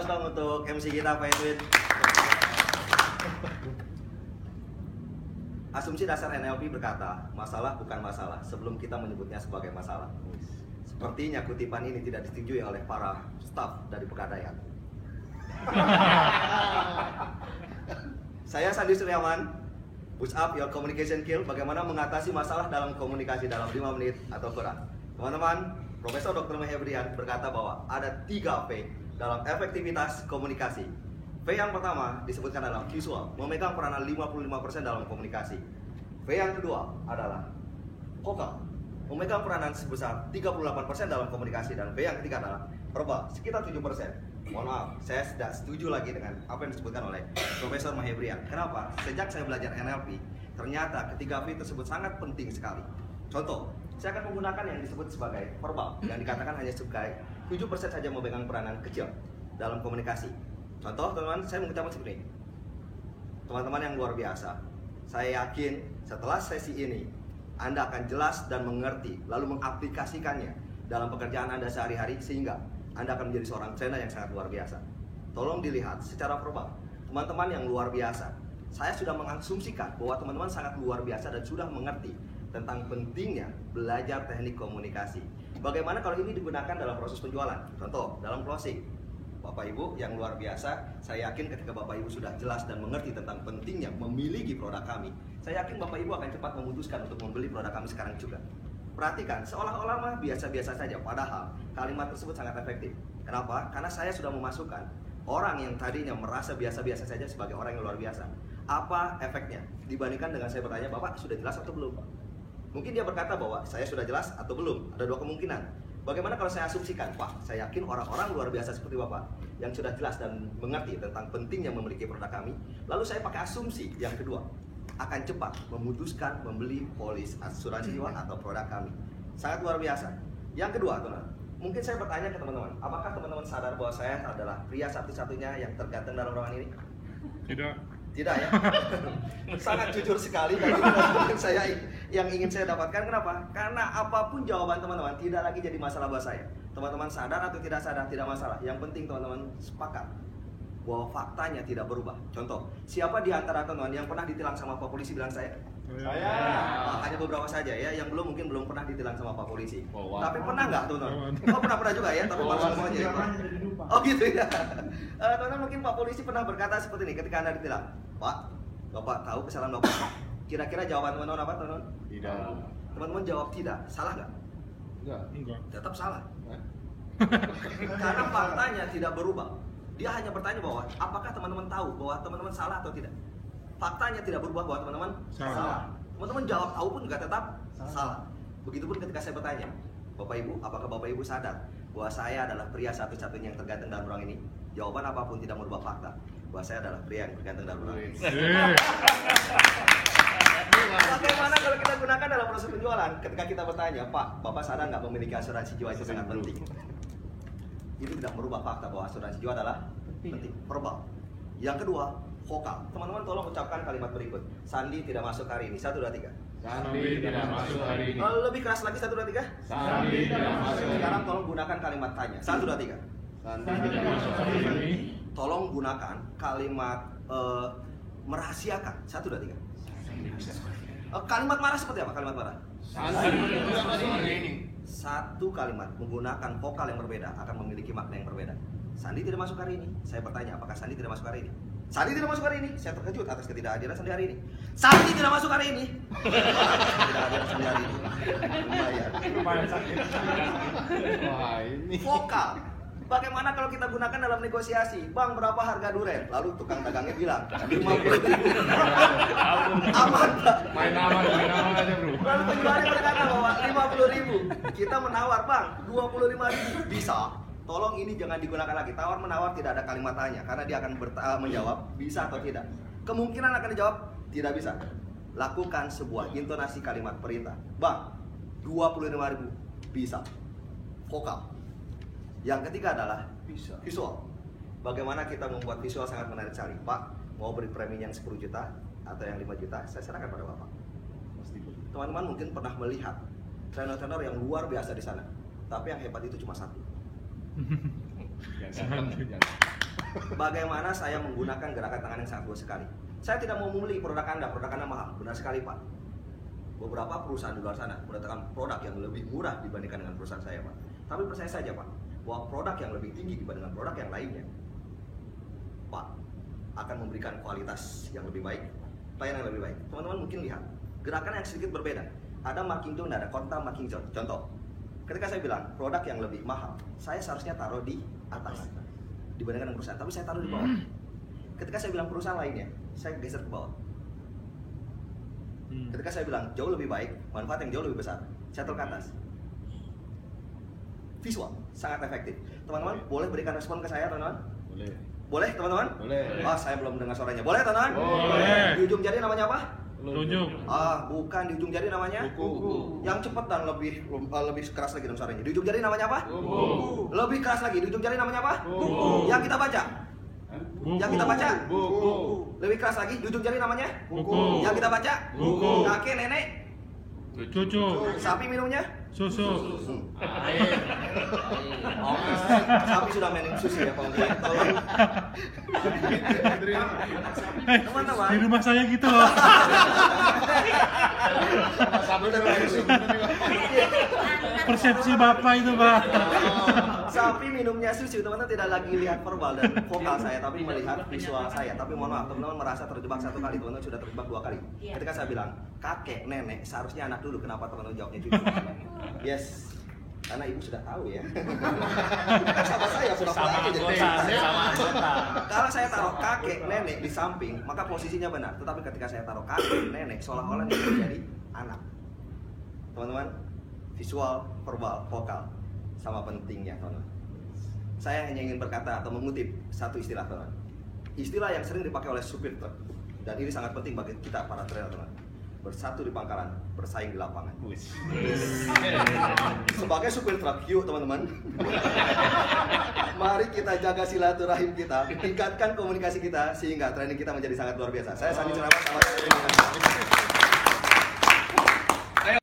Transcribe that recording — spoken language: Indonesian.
applause dong untuk MC kita Pak Edwin. Asumsi dasar NLP berkata, masalah bukan masalah sebelum kita menyebutnya sebagai masalah. Sepertinya kutipan ini tidak disetujui oleh para staf dari Pegadaian. Saya Sandi Suryawan. Push up your communication skill. Bagaimana mengatasi masalah dalam komunikasi dalam 5 menit atau kurang. Teman-teman, Profesor Dr. Mahebrian berkata bahwa ada 3 P dalam efektivitas komunikasi. V yang pertama disebutkan adalah visual, memegang peranan 55% dalam komunikasi. V yang kedua adalah vokal, memegang peranan sebesar 38% dalam komunikasi. Dan V yang ketiga adalah verbal, sekitar 7%. Mohon maaf, saya tidak setuju lagi dengan apa yang disebutkan oleh Profesor Mahebrian. Kenapa? Sejak saya belajar NLP, ternyata ketiga V tersebut sangat penting sekali. Contoh, saya akan menggunakan yang disebut sebagai verbal, yang dikatakan hanya sebagai 7% saja memegang peranan kecil dalam komunikasi. Contoh, teman-teman, saya mengucapkan seperti ini. Teman-teman yang luar biasa, saya yakin setelah sesi ini Anda akan jelas dan mengerti, lalu mengaplikasikannya dalam pekerjaan Anda sehari-hari, sehingga Anda akan menjadi seorang trainer yang sangat luar biasa. Tolong dilihat secara verbal, teman-teman yang luar biasa. Saya sudah mengasumsikan bahwa teman-teman sangat luar biasa dan sudah mengerti tentang pentingnya belajar teknik komunikasi. Bagaimana kalau ini digunakan dalam proses penjualan? Contoh, dalam closing. Bapak Ibu yang luar biasa, saya yakin ketika Bapak Ibu sudah jelas dan mengerti tentang pentingnya memiliki produk kami, saya yakin Bapak Ibu akan cepat memutuskan untuk membeli produk kami sekarang juga. Perhatikan, seolah-olah mah biasa-biasa saja, padahal kalimat tersebut sangat efektif. Kenapa? Karena saya sudah memasukkan orang yang tadinya merasa biasa-biasa saja sebagai orang yang luar biasa. Apa efeknya? Dibandingkan dengan saya bertanya, Bapak sudah jelas atau belum, Pak? Mungkin dia berkata bahwa saya sudah jelas atau belum. Ada 2 kemungkinan. Bagaimana kalau saya asumsikan, Pak, saya yakin orang-orang luar biasa seperti Bapak yang sudah jelas dan mengerti tentang pentingnya memiliki produk kami, lalu saya pakai asumsi yang kedua, akan cepat memutuskan membeli polis asuransi jiwa atau produk kami. Sangat luar biasa. Yang kedua, teman-teman, mungkin saya bertanya ke teman-teman, apakah teman-teman sadar bahwa saya adalah pria satu-satunya yang terganteng dalam ruangan ini? Tidak ya? Sangat jujur sekali dan itu yang ingin saya dapatkan. Kenapa? Karena apapun jawaban teman-teman tidak lagi jadi masalah buat saya. Teman-teman sadar atau tidak sadar tidak masalah. Yang penting teman-teman sepakat bahwa faktanya tidak berubah. Contoh, siapa di antara teman-teman yang pernah ditilang sama Pak Polisi bilang saya? Saya. Hanya beberapa saja ya, yang mungkin belum pernah ditilang sama Pak Polisi. Tapi pernah nggak teman-teman? Oh, pernah juga ya, tapi malah semuanya ya. Oh gitu ya. Teman-teman, mungkin Pak Polisi pernah berkata seperti ini ketika Anda ditilang. Pak, Bapak tahu kesalahan Bapak? Kira-kira jawaban teman-teman apa, teman-teman? Tidak. Teman-teman jawab tidak. Salah nggak? Enggak. Tetap salah. Karena faktanya tidak berubah. Dia hanya bertanya bahwa apakah teman-teman tahu bahwa teman-teman salah atau tidak? Faktanya tidak berubah bahwa teman-teman salah. Teman-teman jawab tahu pun juga tetap salah. Begitupun ketika saya bertanya, Bapak Ibu, apakah Bapak Ibu sadar bahwa saya adalah pria satu-satunya yang terganteng dalam ruang ini? Jawaban apapun tidak merubah fakta bahwa saya adalah pria yang terganteng dalam ruang ini. Bagaimana kalau kita gunakan dalam proses penjualan? Ketika kita bertanya, Pak, Bapak sadar nggak memiliki asuransi jiwa itu sangat penting? Itu tidak merubah fakta bahwa asuransi jiwa adalah penting. Verbal. Yang kedua, vokal. Teman-teman tolong ucapkan kalimat berikut. Sandi tidak masuk hari ini. 1, 2, 3. Sandi tidak masuk hari ini. Lebih keras lagi, 1, 2, 3. Sandi tidak masuk. Sekarang tolong gunakan kalimat tanya. 1, 2, 3. Sandi tidak masuk hari ini. Tolong gunakan kalimat merahasiakan. 1, 2, 3. Kalimat marah seperti apa? Kalimat marah. Sandi tidak masuk hari ini. Satu kalimat menggunakan vokal yang berbeda akan memiliki makna yang berbeda. Sandi tidak masuk hari ini. Saya bertanya, apakah Sandi tidak masuk hari ini? Sandi tidak masuk hari ini. Saya terkejut atas ketidakhadiran Sandi hari ini. Sandi tidak masuk hari ini. Ketidakhadiran Sandi hari ini. Lumayan. Wah, ini. Vokal. Bagaimana kalau kita gunakan dalam negosiasi? Bang, berapa harga duren? Lalu tukang dagangnya bilang 50.000. Aman, Pak. Main aman aja, Bro. Lalu penjualnya berkata bahwa 50.000. Kita menawar, Bang, 25.000. Bisa. Tolong ini jangan digunakan lagi. Tawar menawar tidak ada kalimat tanya karena dia akan menjawab bisa atau tidak. Kemungkinan akan dijawab tidak bisa. Lakukan sebuah intonasi kalimat perintah. Bang, 25.000 bisa. Vokal. Yang ketiga adalah visual. Bagaimana kita membuat visual sangat menarik sekali. Pak, mau beri premi yang 10 juta atau yang 5 juta, saya serahkan pada Bapak. Teman-teman mungkin pernah melihat trainer-trainer yang luar biasa di sana. Tapi yang hebat itu cuma satu. bagaimana saya menggunakan gerakan tangan yang sangat bagus sekali. Saya tidak mau membeli produk Anda mahal. Benar sekali Pak. Beberapa perusahaan di luar sana mendatangkan produk yang lebih murah dibandingkan dengan perusahaan saya Pak. Tapi percaya saja Pak, bahwa produk yang lebih tinggi dibandingkan produk yang lainnya, Pak, akan memberikan kualitas yang lebih baik, pelayanan yang lebih baik. Teman-teman mungkin lihat, gerakan yang sedikit berbeda. Ada marking tone, ada konta marking zone. Contoh, ketika saya bilang produk yang lebih mahal, saya seharusnya taruh di atas dibandingkan dengan perusahaan, tapi saya taruh di bawah. Ketika saya bilang perusahaan lainnya, saya geser ke bawah. Ketika saya bilang jauh lebih baik, manfaat yang jauh lebih besar, saya taruh ke atas. Visual, sangat efektif. Teman-teman, boleh berikan respon ke saya, teman-teman? Boleh. Boleh, teman-teman? Boleh. Oh, saya belum dengar suaranya. Boleh, teman-teman? Boleh. Di ujung jari namanya apa? Tunjuk. Bukan, di ujung jari namanya? Kuku. Yang cepat dan lebih keras lagi dong suaranya. Di ujung jari namanya apa? Kuku. Lebih keras lagi. Di ujung jari namanya apa? Kuku. Yang kita baca. Buku. Yang kita baca. Buku. Lebih keras lagi. Di ujung jari namanya? Buku. Yang kita baca? Buku. Kakek, nenek. Cucu. Sapi minumnya? Susu. Air. Oke. Sapi sudah minum susu ya, Pak. Tolong. Teman-teman. Di rumah saya gitu loh. Persepsi Bapak itu, Pak. Sapi minumnya susu, teman-teman tidak lagi lihat verbal dan vokal saya, tapi melihat visual saya. Tapi mohon maaf, teman-teman merasa terjebak satu kali, teman-teman sudah terjebak 2 kali. Ketika saya bilang kakek, nenek, seharusnya anak dulu. Kenapa teman-teman jawabnya cucu? Yes, karena ibu sudah tahu ya. Sama saya sudah Sama anggota. Kalau saya taruh kakek, nenek di samping, maka posisinya benar. Tetapi ketika saya taruh kakek, nenek, seolah-olah dia menjadi anak. Teman-teman, visual, verbal, vokal, sama pentingnya, teman-teman. Saya hanya ingin berkata atau mengutip satu istilah, teman-teman. Istilah yang sering dipakai oleh supir truk, dan ini sangat penting bagi kita para trainer, teman-teman. Bersatu di pangkalan, bersaing di lapangan. Sebagai supir truk, yuk teman-teman. Mari kita jaga silaturahim kita, tingkatkan komunikasi kita sehingga training kita menjadi sangat luar biasa. Saya Sandi Ceramah, selamat datang.